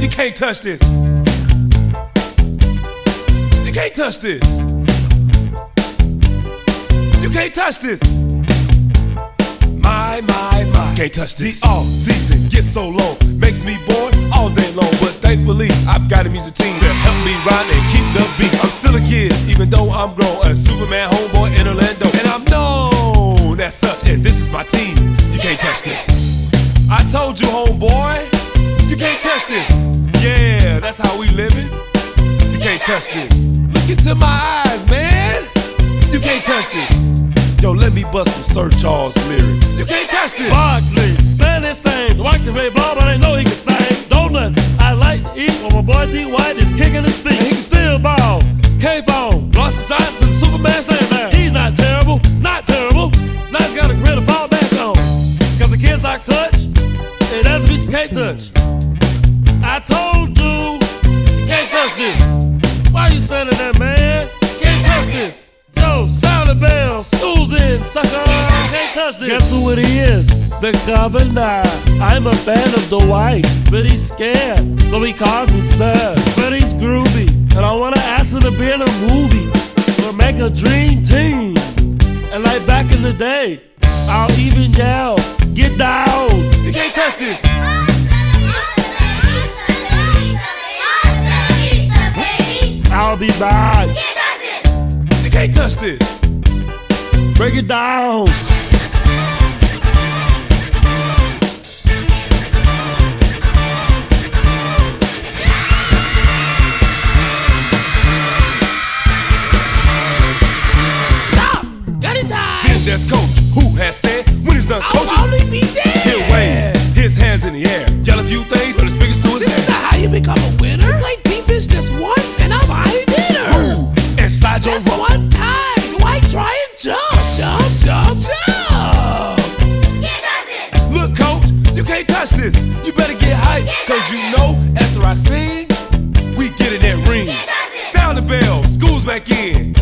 You can't touch this. You can't touch this. You can't touch this. My. Can't touch this. The off-season gets so long, makes me bored all day long. But thankfully, I've got a music team to help me ride and keep the beat. I'm still a kid, even though I'm grown. A Superman homeboy in Orlando. And I'm known as such, and this is my team. You can't touch this. I told you, homeboy, you can't touch this. Yeah, that's how we living. You can't touch this. Look into my eyes, man. You can't touch this. Yo, let me bust some Sir Charles lyrics. You can't touch this. Barkley, say this thing. Watch the Ray Ball, but I know he can sing. Donuts, I like to eat when my boy D. White is kicking his feet. He can still ball. K-Bone, lost some shots and Superman saying that. He's not terrible, not terrible. Now he's got a grin to fall back on. Cause the kids I clutch, it doesn't mean you can't touch. I told you, you can't touch this. Why you standing there, man? Can't touch this. Yo, sound the bell, school's in, sucker. Can't touch this. Guess who it is? The governor. I'm a fan of Dwight, but he's scared, so he calls me sir. But he's groovy, and I wanna ask him to be in a movie or make a dream team. And like back in the day, I'll even yell, get down. You can't touch this. I'll be back. You can't touch this. Break it down. Stop! Got it time! Then there's Coach, who has said when he's done coaching, I'll only be dead! he'll wave his hands in the air, yell a few things, put his fingers to his This is head. not how you become a winner. You play defense just once and I'm buying dinner. Move and slide your Just rope. one time. Why try and jump? Jump. Look, Coach, you can't touch this. You better get hyped, cause you know after I sing, we get in that ring. Sound the bell, school's back in.